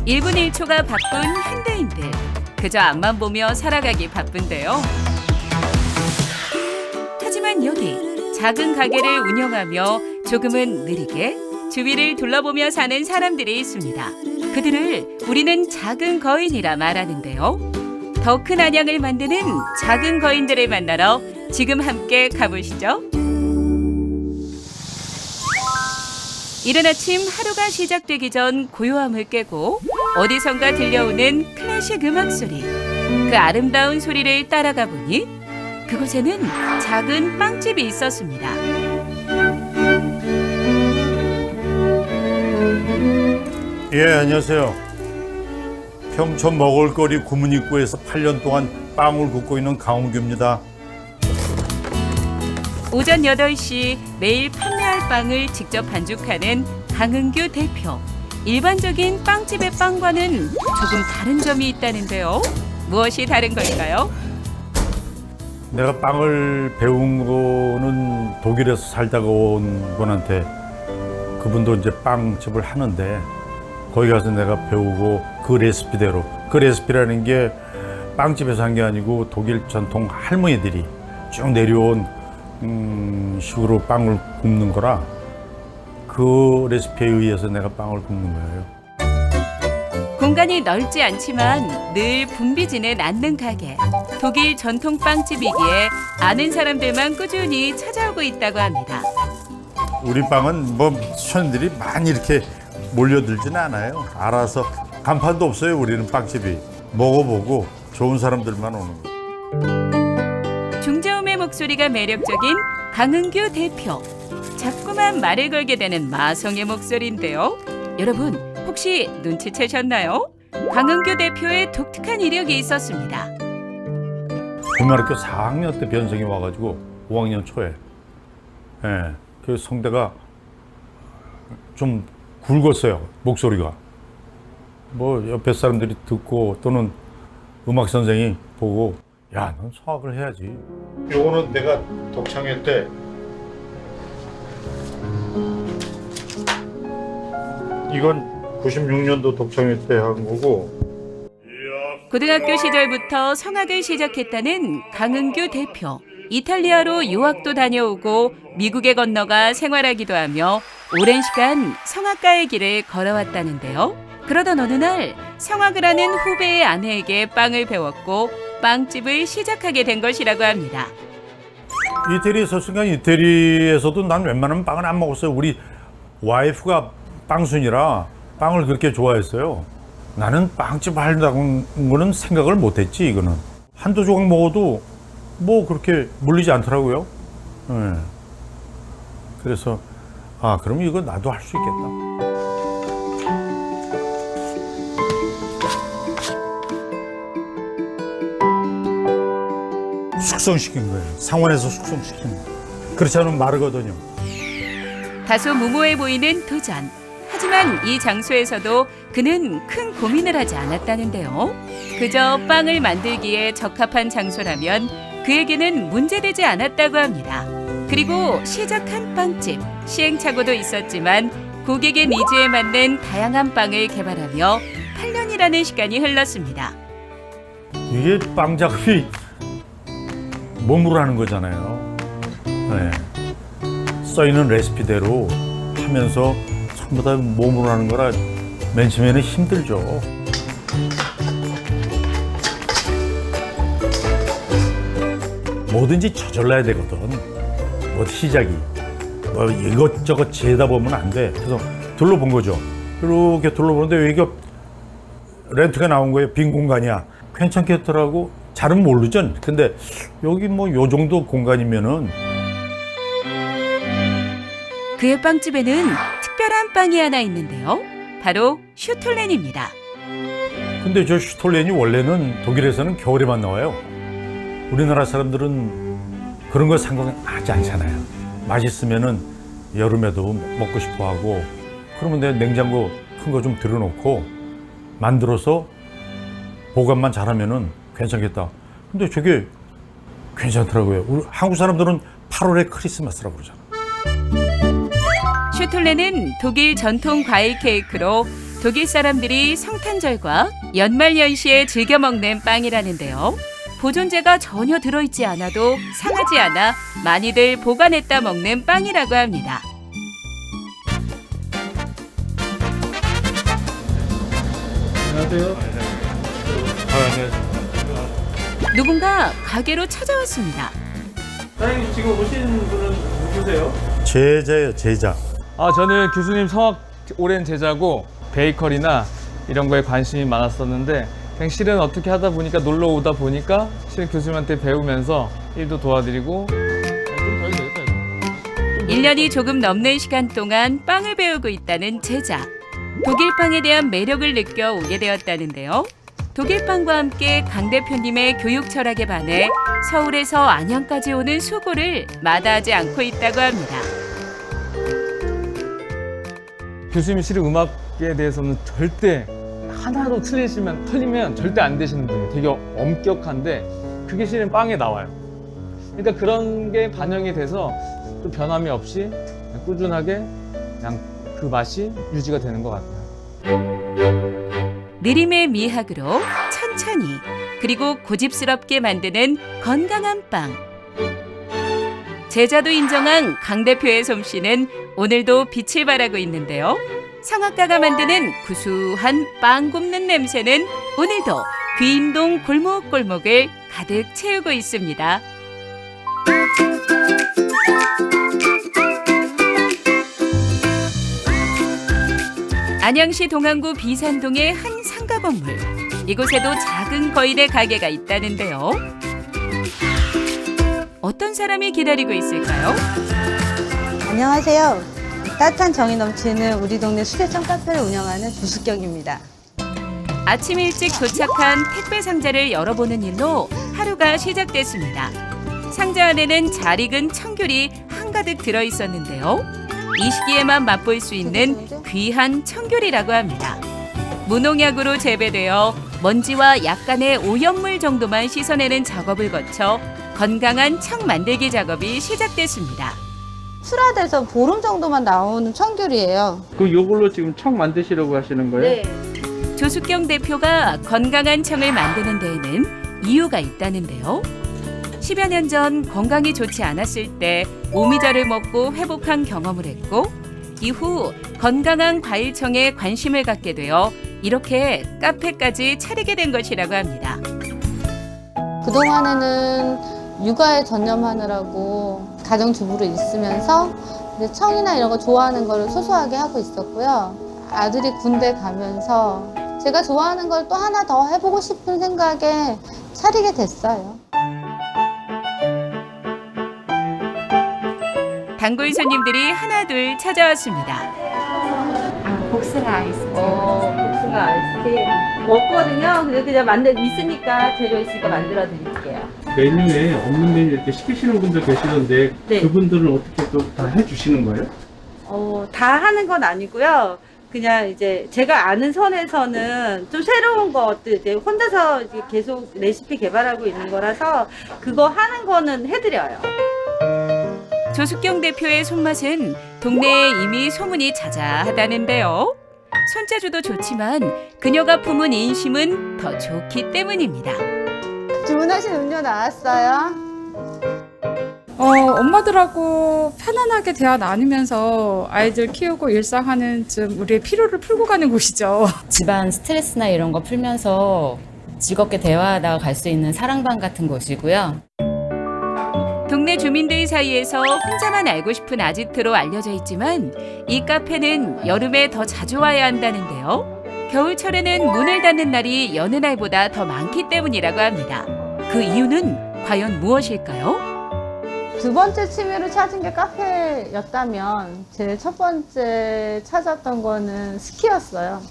1분 1초가 바쁜 현대인들. 그저 앞만 보며 살아가기 바쁜데요. 하지만 여기 작은 가게를 운영하며 조금은 느리게 주위를 둘러보며 사는 사람들이 있습니다. 그들을 우리는 작은 거인이라 말하는데요. 더 큰 안양을 만드는 작은 거인들을 만나러 지금 함께 가보시죠. 이른 아침 하루가 시작되기 전 고요함을 깨고 어디선가 들려오는 클래식 음악 소리. 그 아름다운 소리를 따라가 보니 그곳에는 작은 빵집이 있었습니다. 예, 안녕하세요. 평촌 먹을거리 구문입구에서 8년 동안 빵을 굽고 있는 강홍규입니다. 오전 8시 매일 판매할 빵을 직접 반죽하는 강은규 대표. 일반적인 빵집의 빵과는 조금 다른 점이 있다는데요. 무엇이 다른 걸까요? 내가 빵을 배운 거는 독일에서 살다가 온 분한테 그분도 이제 빵집을 하는데 거기 가서 내가 배우고 그 레시피대로 그 레시피라는 게 빵집에서 한 게 아니고 독일 전통 할머니들이 쭉 내려온 식으로 빵을 굽는 거라 그 레시피에 의해서 내가 빵을 굽는 거예요. 공간이 넓지 않지만 늘 붐비지는 않는 가게. 독일 전통 빵집이기에 아는 사람들만 꾸준히 찾아오고 있다고 합니다. 우리 빵은 뭐 손님들이 많이 이렇게 몰려들지는 않아요. 알아서 간판도 없어요. 우리는 빵집이 먹어보고 좋은 사람들만 오는 거예요. 중저음의 목소리가 매력적인 강은규 대표. 자꾸만 말을 걸게 되는 마성의 목소리인데요. 여러분 혹시 눈치채셨나요? 강은규 대표의 독특한 이력이 있었습니다. 국민학교 4학년 때 변성이 와가지고 5학년 초에 그 성대가 좀 굵었어요. 목소리가. 뭐 옆에 사람들이 듣고 또는 음악 선생이 보고 야, 넌 성악을 해야지. 요거는 내가 독창회 때 이건 96년도 독창회 때 한 거고 고등학교 시절부터 성악을 시작했다는 강은규 대표. 이탈리아로 유학도 다녀오고 미국에 건너가 생활하기도 하며 오랜 시간 성악가의 길을 걸어왔다는데요. 그러던 어느 날 성악을 하는 후배의 아내에게 빵을 배웠고 빵집을 시작하게 된 것이라고 합니다. 이태리에 있었으니까 이태리에서도 난 웬만하면 빵을 안 먹었어요. 우리 와이프가 빵순이라 빵을 그렇게 좋아했어요. 나는 빵집 하려고 거는 생각을 못했지. 이거는 한두 조각 먹어도 뭐 그렇게 물리지 않더라고요. 네. 그래서 그럼 이거 나도 할 수 있겠다. 숙성시킨 거예요. 상온에서 숙성시킨 거예요. 그렇지 않으면 마르거든요. 다소 무모해 보이는 도전. 하지만 이 장소에서도 그는 큰 고민을 하지 않았다는데요. 그저 빵을 만들기에 적합한 장소라면 그에게는 문제되지 않았다고 합니다. 그리고 시작한 빵집, 시행착오도 있었지만 고객의 니즈에 맞는 다양한 빵을 개발하며 8년이라는 시간이 흘렀습니다. 이게 빵 작업이 몸으로 하는 거잖아요. 네. 써있는 레시피대로 하면서 전부 다 몸으로 하는 거라 맨 처음에는 힘들죠. 뭐든지 저절러야 되거든. 뭐 시작이. 뭐 이것저것 재다 보면 안 돼. 그래서 둘러본 거죠. 이렇게 둘러보는데 왜 이게 렌트가 나온 거예요. 빈 공간이야. 괜찮겠더라고. 잘은 모르죠. 근데 여기 뭐 요 정도 공간이면은 그의 빵집에는 특별한 빵이 하나 있는데요. 바로 슈톨렌입니다. 근데 저 슈톨렌이 원래는 독일에서는 겨울에만 나와요. 우리나라 사람들은 그런 거 상관하지 않잖아요. 맛있으면은 여름에도 먹고 싶어 하고 그러면 내 냉장고 큰 거 좀 들여놓고 만들어서 보관만 잘하면은 괜찮겠다. 근데 저게 괜찮더라고요. 우리 한국 사람들은 8월에 크리스마스라고 그러잖아. 슈톨렌은 독일 전통 과일 케이크로 독일 사람들이 성탄절과 연말연시에 즐겨 먹는 빵이라는데요. 보존제가 전혀 들어있지 않아도 상하지 않아 많이들 보관했다 먹는 빵이라고 합니다. 안녕하세요. 누군가 가게로 찾아왔습니다. 사장님 지금 오신 분은 누구세요? 제자예요, 제자. 저는 교수님 성악 오랜 제자고 베이커리나 이런 거에 관심이 많았었는데 그냥 실은 어떻게 하다 보니까 놀러 오다 보니까 실은 교수님한테 배우면서 일도 도와드리고 1년이 조금 넘는 시간 동안 빵을 배우고 있다는 제자. 독일 빵에 대한 매력을 느껴 오게 되었다는데요. 독일 빵과 함께 강 대표님의 교육 철학에 반해 서울에서 안양까지 오는 수고를 마다하지 않고 있다고 합니다. 교수님이 실은 음악에 대해서는 절대 하나로 틀리면 절대 안 되시는 분이에요. 되게 엄격한데 그게 실은 빵에 나와요. 그러니까 그런 게 반영이 돼서 또 변함이 없이 그냥 꾸준하게 그냥 그 맛이 유지가 되는 것 같아요. 느림의 미학으로 천천히 그리고 고집스럽게 만드는 건강한 빵. 제자도 인정한 강 대표의 솜씨는 오늘도 빛을 발하고 있는데요. 성악가가 만드는 구수한 빵 굽는 냄새는 오늘도 귀인동 골목골목을 가득 채우고 있습니다. 안양시 동안구 비산동의 한 상가 건물. 이곳에도 작은 거인의 가게가 있다는데요. 어떤 사람이 기다리고 있을까요? 안녕하세요. 따뜻한 정이 넘치는 우리 동네 수제청 카페를 운영하는 조숙경입니다. 아침 일찍 도착한 택배 상자를 열어보는 일로 하루가 시작됐습니다. 상자 안에는 잘 익은 청귤이 한가득 들어있었는데요. 이 시기에만 맛볼 수 있는 귀한 청귤이라고 합니다. 무농약으로 재배되어 먼지와 약간의 오염물 정도만 씻어내는 작업을 거쳐 건강한 청 만들기 작업이 시작됐습니다. 출하돼서 보름 정도만 나오는 청귤이에요. 그 요걸로 지금 청 만드시려고 하시는 거예요? 네. 조숙경 대표가 건강한 청을 만드는 데에는 이유가 있다는데요. 10여 년 전 건강이 좋지 않았을 때 오미자를 먹고 회복한 경험을 했고 이후 건강한 과일청에 관심을 갖게 되어 이렇게 카페까지 차리게 된 것이라고 합니다. 그동안에는 육아에 전념하느라고 가정주부로 있으면서 이제 청이나 이런 거 좋아하는 거를 소소하게 하고 있었고요. 아들이 군대 가면서 제가 좋아하는 걸 또 하나 더 해보고 싶은 생각에 차리게 됐어요. 단골 손님들이 하나둘 찾아왔습니다. 복숭아 아이스크림. 복숭아 아이스크림. 없거든요. 근데 그냥 있으니까 재료 있으니까 만들어 드릴게요. 메뉴에 없는 메뉴 이렇게 시키시는 분들 계시던데 네. 그분들은 어떻게 또 다 해주시는 거예요? 다 하는 건 아니고요. 그냥 이제 제가 아는 선에서는 좀 새로운 것들 이제 혼자서 이제 계속 레시피 개발하고 있는 거라서 그거 하는 거는 해드려요. 조숙경 대표의 손맛은 동네에 이미 소문이 자자하다는데요. 손재주도 좋지만 그녀가 품은 인심은 더 좋기 때문입니다. 주문하신 음료 나왔어요. 엄마들하고 편안하게 대화 나누면서 아이들 키우고 일상하는 좀 우리의 피로를 풀고 가는 곳이죠. 집안 스트레스나 이런 거 풀면서 즐겁게 대화하다가 갈 수 있는 사랑방 같은 곳이고요. 동네 주민들 사이에서 혼자만 알고 싶은 아지트로 알려져 있지만 이 카페는 여름에 더 자주 와야 한다는데요. 겨울철에는 문을 닫는 날이 여느 날보다 더 많기 때문이라고 합니다. 그 이유는 과연 무엇일까요? 두 번째 취미로 찾은 게 카페였다면 제 첫 번째 찾았던 거는 스키였어요.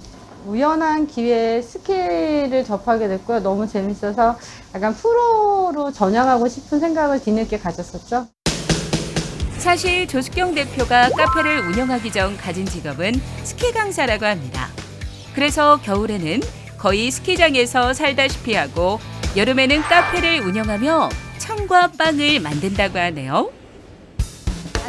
우연한 기회에 스키를 접하게 됐고요. 너무 재밌어서 약간 프로로 전향하고 싶은 생각을 뒤늦게 가졌었죠. 사실 조숙경 대표가 카페를 운영하기 전 가진 직업은 스키 강사라고 합니다. 그래서 겨울에는 거의 스키장에서 살다시피 하고 여름에는 카페를 운영하며 청과 빵을 만든다고 하네요.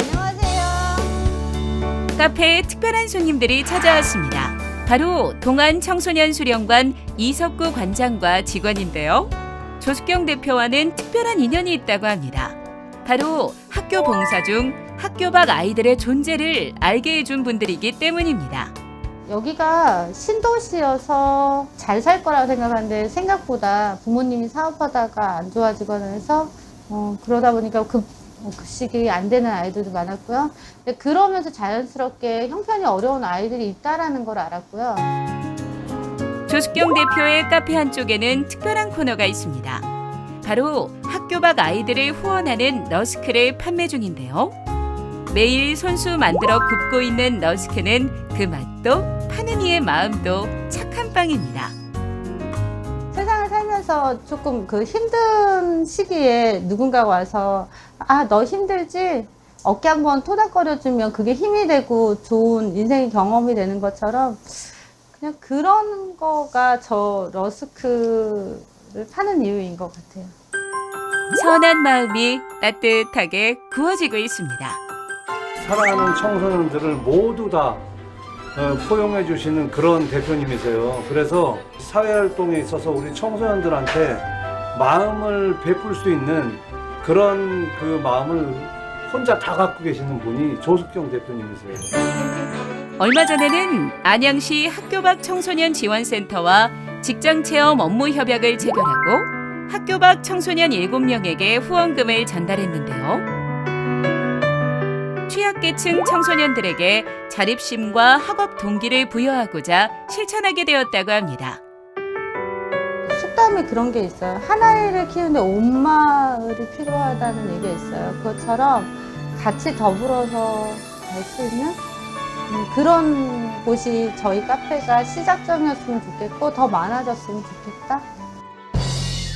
안녕하세요. 카페에 특별한 손님들이 찾아왔습니다. 바로 동안 청소년 수련관 이석구 관장과 직원인데요. 조숙경 대표와는 특별한 인연이 있다고 합니다. 바로 학교 봉사 중 학교 밖 아이들의 존재를 알게 해준 분들이기 때문입니다. 여기가 신도시여서 잘 살 거라고 생각하는데 생각보다 부모님이 사업하다가 안 좋아지거나 해서 그러다 보니까 급식이 안 되는 아이들도 많았고요. 근데 그러면서 자연스럽게 형편이 어려운 아이들이 있다라는 걸 알았고요. 조숙경 대표의 카페 한쪽에는 특별한 코너가 있습니다. 바로 학교 밖 아이들을 후원하는 러스크를 판매 중인데요. 매일 손수 만들어 굽고 있는 러스크는 그 맛도 파는 이의 마음도 착한 빵입니다. 세상을 살면서 조금 그 힘든 시기에 누군가가 와서 너 힘들지? 어깨 한번 토닥거려주면 그게 힘이 되고 좋은 인생의 경험이 되는 것처럼 그냥 그런 거가 저 러스크를 파는 이유인 것 같아요. 선한 마음이 따뜻하게 구워지고 있습니다. 사랑하는 청소년들을 모두 다 포용해 주시는 그런 대표님이세요. 그래서 사회활동에 있어서 우리 청소년들한테 마음을 베풀 수 있는 그런 그 마음을 혼자 다 갖고 계시는 분이 조숙경 대표님이세요. 얼마 전에는 안양시 학교 밖 청소년 지원센터와 직장체험 업무 협약을 체결하고 학교 밖 청소년 7명에게 후원금을 전달했는데요. 취약계층 청소년들에게 자립심과 학업 동기를 부여하고자 실천하게 되었다고 합니다. 속담에 그런 게 있어요. 한 아이를 키우는데 온 마을이 필요하다는 얘기가 있어요. 그것처럼 같이 더불어서 갈 수 있는 그런 곳이 저희 카페가 시작점이었으면 좋겠고 더 많아졌으면 좋겠다.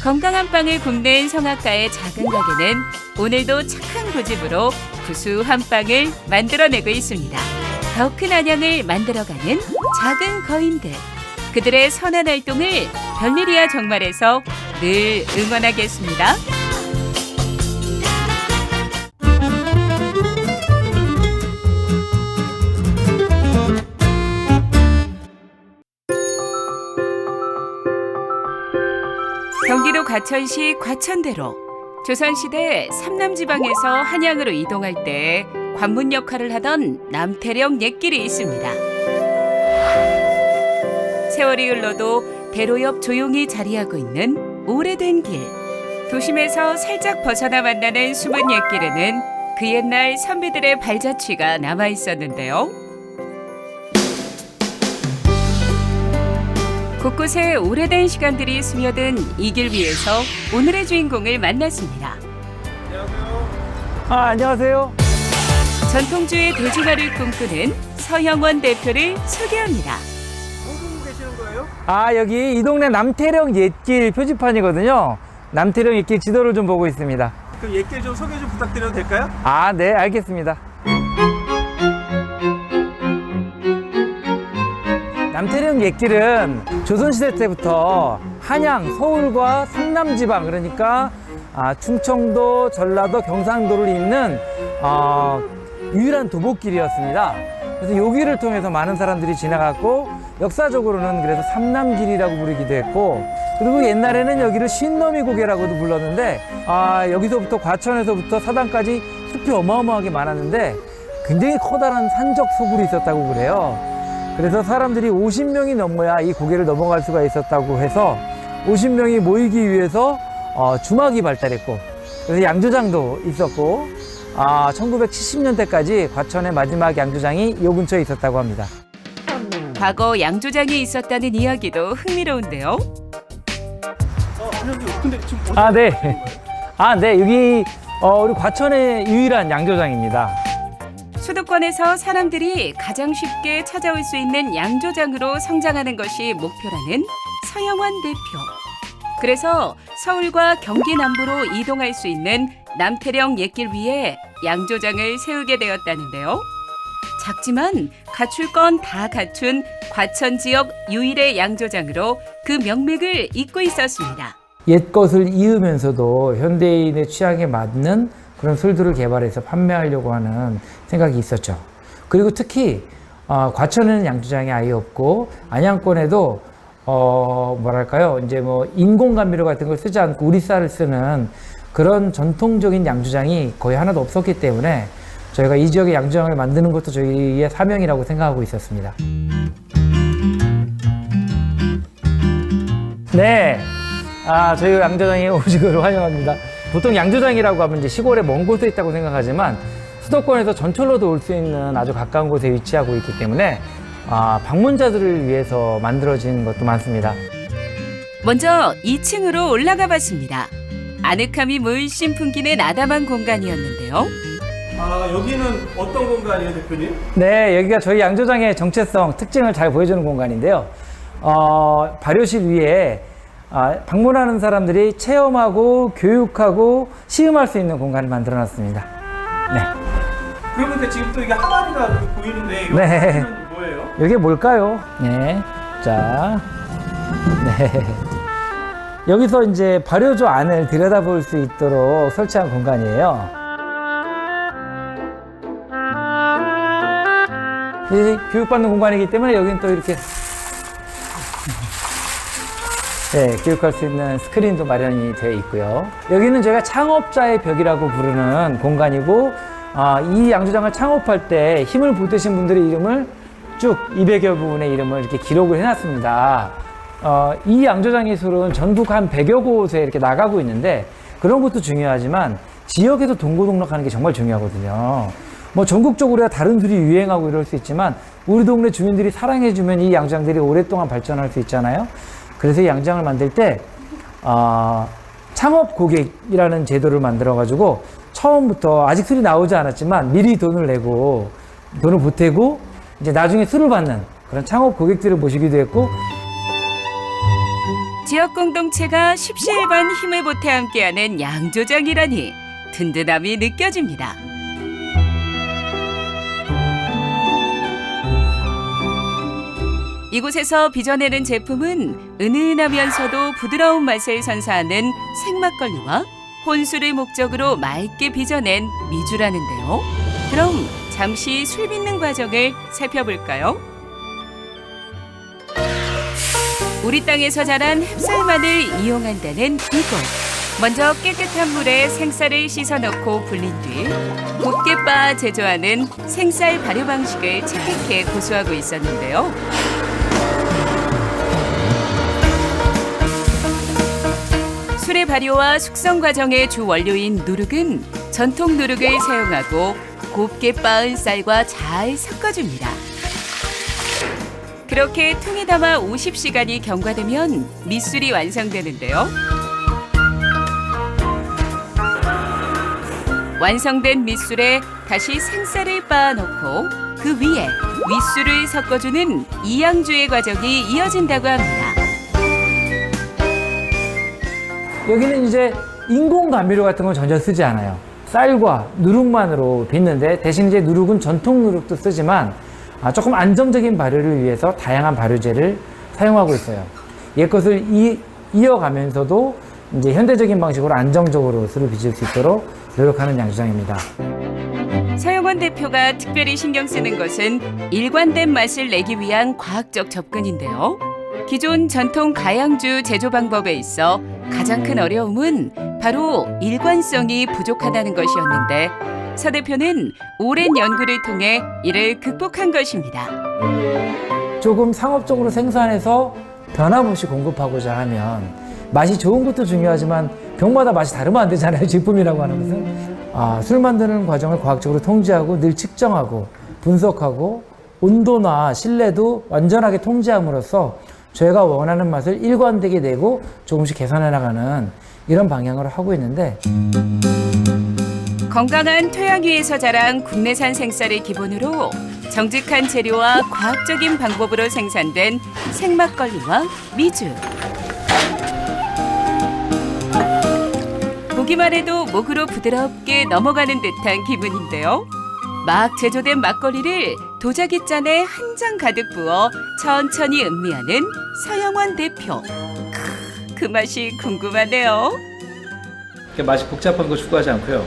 건강한 빵을 굽는 성악가의 작은 가게는 오늘도 착한 고집으로 구수한 빵을 만들어내고 있습니다. 더 큰 안양을 만들어가는 작은 거인들. 그들의 선한 활동을 별일이야 정말에서 늘 응원하겠습니다. 경기도 과천시 과천대로 조선시대 삼남지방에서 한양으로 이동할 때 관문 역할을 하던 남태령 옛길이 있습니다. 세월이 흘러도 대로 옆 조용히 자리하고 있는 오래된 길. 도심에서 살짝 벗어나 만나는 숨은 옛길에는 그 옛날 선비들의 발자취가 남아 있었는데요. 곳곳에 오래된 시간들이 스며든 이 길 위에서 오늘의 주인공을 만났습니다. 안녕하세요. 전통주의 대중화를 꿈꾸는 서형원 대표를 소개합니다. 뭐 보고 계시는 거예요? 여기 이 동네 남태령 옛길 표지판이거든요. 남태령 옛길 지도를 좀 보고 있습니다. 그럼 옛길 좀 소개 좀 부탁드려도 될까요? 네, 알겠습니다. 남태령 옛길은 조선시대 때부터 한양, 서울과 삼남지방, 그러니까 충청도, 전라도, 경상도를 잇는 유일한 도보길이었습니다. 그래서 이 길을 통해서 많은 사람들이 지나갔고, 역사적으로는 그래서 삼남길이라고 부르기도 했고, 그리고 옛날에는 여기를 신놈이 고개라고도 불렀는데, 여기서부터 과천에서부터 사당까지 숲이 어마어마하게 많았는데 굉장히 커다란 산적 소굴이 있었다고 그래요. 그래서 사람들이 50명이 넘어야 이 고개를 넘어갈 수가 있었다고 해서 50명이 모이기 위해서 주막이 발달했고, 그래서 양조장도 있었고, 1970년대까지 과천의 마지막 양조장이 이 근처에 있었다고 합니다. 과거 양조장이 있었다는 이야기도 흥미로운데요. 근데 지금 네. 네. 여기 우리 과천의 유일한 양조장입니다. 수도권에서 사람들이 가장 쉽게 찾아올 수 있는 양조장으로 성장하는 것이 목표라는 서영원 대표. 그래서 서울과 경기 남부로 이동할 수 있는 남태령 옛길 위에 양조장을 세우게 되었다는데요. 작지만 갖출 건 다 갖춘 과천 지역 유일의 양조장으로 그 명맥을 잇고 있었습니다. 옛것을 이으면서도 현대인의 취향에 맞는 그런 술들을 개발해서 판매하려고 하는 생각이 있었죠. 그리고 특히 과천에는 양조장이 아예 없고 안양권에도 뭐랄까요, 이제 뭐 인공 감미료 같은 걸 쓰지 않고 우리 쌀을 쓰는 그런 전통적인 양조장이 거의 하나도 없었기 때문에 저희가 이 지역의 양조장을 만드는 것도 저희의 사명이라고 생각하고 있었습니다. 네, 저희 양조장에 오신 걸 환영합니다. 보통 양조장이라고 하면 이제 시골에 먼 곳에 있다고 생각하지만 수도권에서 전철로도 올 수 있는 아주 가까운 곳에 위치하고 있기 때문에 방문자들을 위해서 만들어진 것도 많습니다. 먼저 2층으로 올라가 봤습니다. 아늑함이 물씬 풍기는 아담한 공간이었는데요. 여기는 어떤 공간이에요, 대표님? 네, 여기가 저희 양조장의 정체성, 특징을 잘 보여주는 공간인데요. 발효실 위에 방문하는 사람들이 체험하고 교육하고 시음할 수 있는 공간을 만들어 놨습니다. 네. 그런데 지금 또 이게 항아리가 보이는데 네. 뭐예요? 이게 뭘까요? 네. 자. 네. 여기서 이제 발효조 안을 들여다볼 수 있도록 설치한 공간이에요. 이 교육받는 공간이기 때문에 여기는 또 이렇게 네, 교육할 수 있는 스크린도 마련이 되어 있고요. 여기는 저희가 창업자의 벽이라고 부르는 공간이고, 이 양조장을 창업할 때 힘을 보태신 분들의 이름을 쭉 200여 분의 이름을 이렇게 기록을 해놨습니다. 이 양조장 예술은 전국 한 100여 곳에 이렇게 나가고 있는데, 그런 것도 중요하지만 지역에도 동고동락하는 게 정말 중요하거든요. 뭐 전국적으로 다른 술이 유행하고 이럴 수 있지만 우리 동네 주민들이 사랑해주면 이 양조장들이 오랫동안 발전할 수 있잖아요. 그래서 이 양조장을 만들 때 창업 고객이라는 제도를 만들어 가지고 처음부터 아직 술이 나오지 않았지만 미리 돈을 내고 돈을 보태고 이제 나중에 술을 받는 그런 창업 고객들을 모시기도 했고, 지역 공동체가 십시일반 힘을 보태 함께하는 양조장이라니 든든함이 느껴집니다. 이곳에서 빚어내는 제품은 은은하면서도 부드러운 맛을 선사하는 생막걸리와 혼술을 목적으로 맑게 빚어낸 미주라는데요. 그럼 잠시 술 빚는 과정을 살펴볼까요? 우리 땅에서 자란 햅쌀만을 이용한다는 이곳. 먼저 깨끗한 물에 생쌀을 씻어 넣고 불린 뒤 곱게 빻아 제조하는 생쌀 발효 방식을 채택해 고수하고 있었는데요. 술의 발효와 숙성 과정의 주 원료인 누룩은 전통 누룩을 사용하고 곱게 빻은 쌀과 잘 섞어줍니다. 그렇게 통에 담아 50시간이 경과되면 밑술이 완성되는데요. 완성된 밑술에 다시 생쌀을 빻아 넣고 그 위에 윗술을 섞어주는 이양주의 과정이 이어진다고 합니다. 여기는 이제 인공 감미료 같은 건 전혀 쓰지 않아요. 쌀과 누룩만으로 빚는데, 대신 이제 누룩은 전통 누룩도 쓰지만 조금 안정적인 발효를 위해서 다양한 발효제를 사용하고 있어요. 옛것을 이어가면서도 이제 현대적인 방식으로 안정적으로 술을 빚을 수 있도록 노력하는 양조장입니다. 서영원 대표가 특별히 신경 쓰는 것은 일관된 맛을 내기 위한 과학적 접근인데요. 기존 전통 가양주 제조 방법에 있어 가장 큰 어려움은 바로 일관성이 부족하다는 것이었는데, 서 대표는 오랜 연구를 통해 이를 극복한 것입니다. 조금 상업적으로 생산해서 변함없이 공급하고자 하면 맛이 좋은 것도 중요하지만 병마다 맛이 다르면 안 되잖아요. 제품이라고 하는 것은. 술 만드는 과정을 과학적으로 통제하고 늘 측정하고 분석하고 온도나 실내도 완전하게 통제함으로써 저희가 원하는 맛을 일관되게 내고 조금씩 개선해 나가는 이런 방향으로 하고 있는데, 건강한 토양 위에서 자란 국내산 생쌀을 기본으로 정직한 재료와 과학적인 방법으로 생산된 생막걸리와 미주. 보기만 해도 목으로 부드럽게 넘어가는 듯한 기분인데요. 막 제조된 막걸리를 도자기 잔에 한 잔 가득 부어 천천히 음미하는 서영원 대표. 그 맛이 궁금하네요. 맛이 복잡한 거 추구하지 않고요.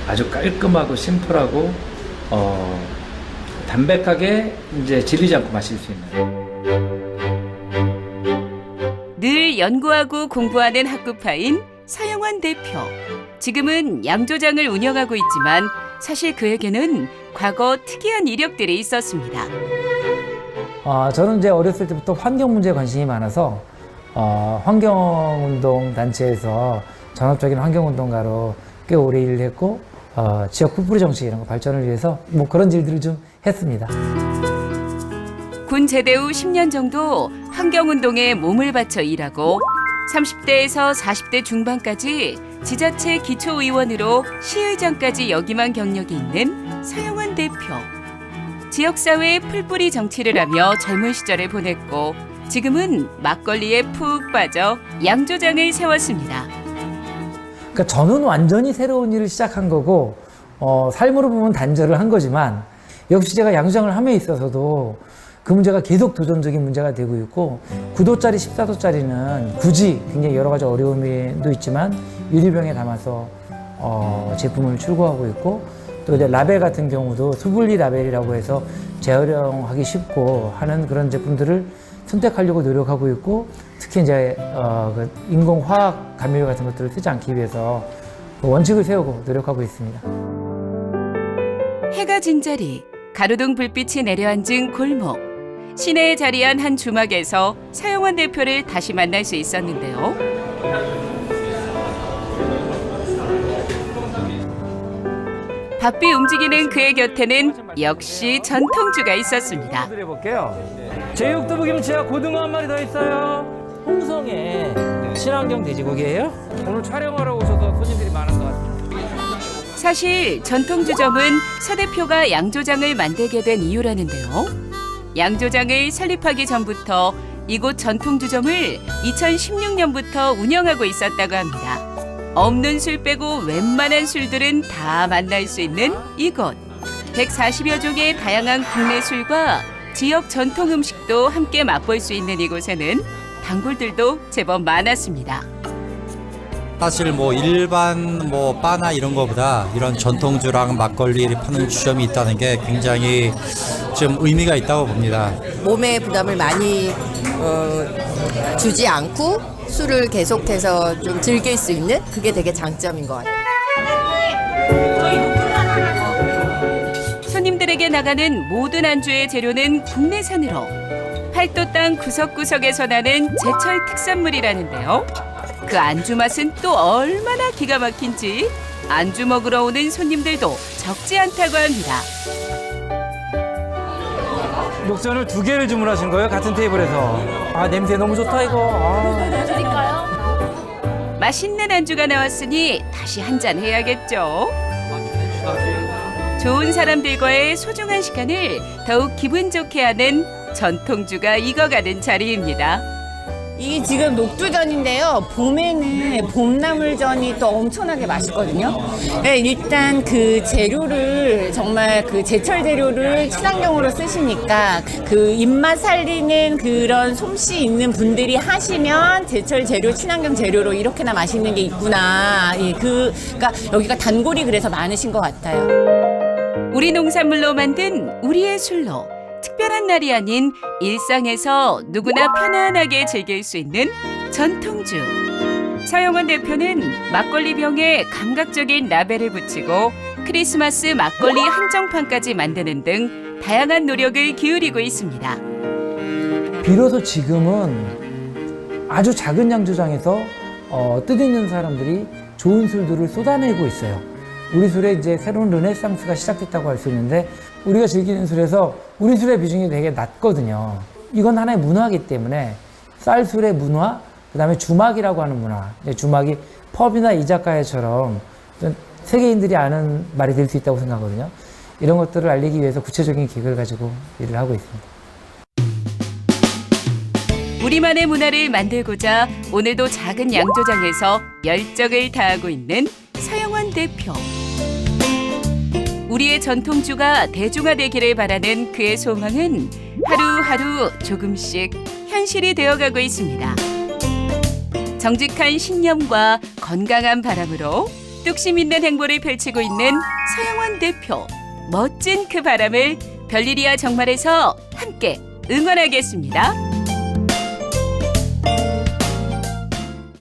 아주 깔끔하고 심플하고 담백하게 이제 지르지 않고 마실 수 있는. 늘 연구하고 공부하는 학구파인 서영환 대표. 지금은 양조장을 운영하고 있지만 사실 그에게는 과거 특이한 이력들이 있었습니다. 저는 이제 어렸을 때부터 환경 문제에 관심이 많아서 환경운동 단체에서 전업적인 환경운동가로 꽤 오래 일을 했고 지역 풀뿌리 정책 이런 거 발전을 위해서 뭐 그런 일들을 좀 했습니다. 군 제대 후 10년 정도 환경운동에 몸을 바쳐 일하고 30대에서 40대 중반까지 지자체 기초의원으로 시의장까지 역임한 경력이 있는 서영환 대표. 지역사회의 풀뿌리 정치를 하며 젊은 시절을 보냈고 지금은 막걸리에 푹 빠져 양조장을 세웠습니다. 그러니까 저는 완전히 새로운 일을 시작한 거고 삶으로 보면 단절을 한 거지만 역시 제가 양조장을 함에 있어서도 그 문제가 계속 도전적인 문제가 되고 있고 9도짜리 14도짜리는 굳이 굉장히 여러 가지 어려움도 있지만 유리병에 담아서 제품을 출고하고 있고 또 이제 라벨 같은 경우도 수분리 라벨이라고 해서 재활용하기 쉽고 하는 그런 제품들을 선택하려고 노력하고 있고 특히 이제 그 인공화학 감미료 같은 것들을 쓰지 않기 위해서 그 원칙을 세우고 노력하고 있습니다. 해가 진 자리, 가로등 불빛이 내려앉은 골목. 시내에 자리한 한 주막에서 서영환 대표를 다시 만날 수 있었는데요. 바삐 움직이는 그의 곁에는 역시 전통주가 있었습니다. 해볼게요. 제육두부김치와 고등어 한 마리 더 있어요. 홍성의 친환경 돼지고기예요. 오늘 촬영하러 오셔서 손님들이 많은 것 같아요. 사실 전통주점은 서 대표가 양조장을 만들게 된 이유라는데요. 양조장을 설립하기 전부터 이곳 전통주점을 2016년부터 운영하고 있었다고 합니다. 없는 술 빼고 웬만한 술들은 다 만날 수 있는 이곳. 140여 종의 다양한 국내 술과 지역 전통 음식도 함께 맛볼 수 있는 이곳에는 단골들도 제법 많았습니다. 사실 뭐 일반 뭐 바나 이런 거보다 이런 전통주랑 막걸리를 파는 주점이 있다는 게 굉장히 좀 의미가 있다고 봅니다. 몸에 부담을 많이 주지 않고 술을 계속해서 좀 즐길 수 있는 그게 되게 장점인 것 같아요. 손님들에게 나가는 모든 안주의 재료는 국내산으로 팔도 땅 구석구석에서 나는 제철 특산물이라는데요. 그 안주 맛은 또 얼마나 기가 막힌지 안주 먹으러 오는 손님들도 적지 않다고 합니다. 목전을 2개를 주문하신 거예요? 같은 테이블에서. 아, 냄새 너무 좋다 이거. 맛있는 안주가 나왔으니 다시 한잔 해야겠죠. 좋은 사람들과의 소중한 시간을 더욱 기분 좋게 하는 전통주가 익어가는 자리입니다. 이게 지금 녹두전인데요. 봄에는 봄나물전이 또 엄청나게 맛있거든요. 네, 일단 그 재료를 정말 그 제철 재료를 친환경으로 쓰시니까 그 입맛 살리는 그런 솜씨 있는 분들이 하시면 제철 재료, 친환경 재료로 이렇게나 맛있는 게 있구나. 예, 그러니까 여기가 단골이 그래서 많으신 것 같아요. 우리 농산물로 만든 우리의 술로 특별한 날이 아닌 일상에서 누구나 편안하게 즐길 수 있는 전통주. 서영환 대표는 막걸리 병에 감각적인 라벨을 붙이고 크리스마스 막걸리 한정판까지 만드는 등 다양한 노력을 기울이고 있습니다. 비로소 지금은 아주 작은 양조장에서 뜻있는 사람들이 좋은 술들을 쏟아내고 있어요. 우리 술에 이제 새로운 르네상스가 시작됐다고 할 수 있는데 우리가 즐기는 술에서 우리 술의 비중이 되게 낮거든요. 이건 하나의 문화이기 때문에 쌀술의 문화, 그다음에 주막이라고 하는 문화. 주막이 펍이나 이자카야처럼 세계인들이 아는 말이 될 수 있다고 생각하거든요. 이런 것들을 알리기 위해서 구체적인 기획을 가지고 일을 하고 있습니다. 우리만의 문화를 만들고자 오늘도 작은 양조장에서 열정을 다하고 있는 서영환 대표. 우리의 전통주가 대중화되기를 바라는 그의 소망은 하루하루 조금씩 현실이 되어가고 있습니다. 정직한 신념과 건강한 바람으로 뚝심 있는 행보를 펼치고 있는 서영환 대표. 멋진 그 바람을 별일이야 정말에서 함께 응원하겠습니다.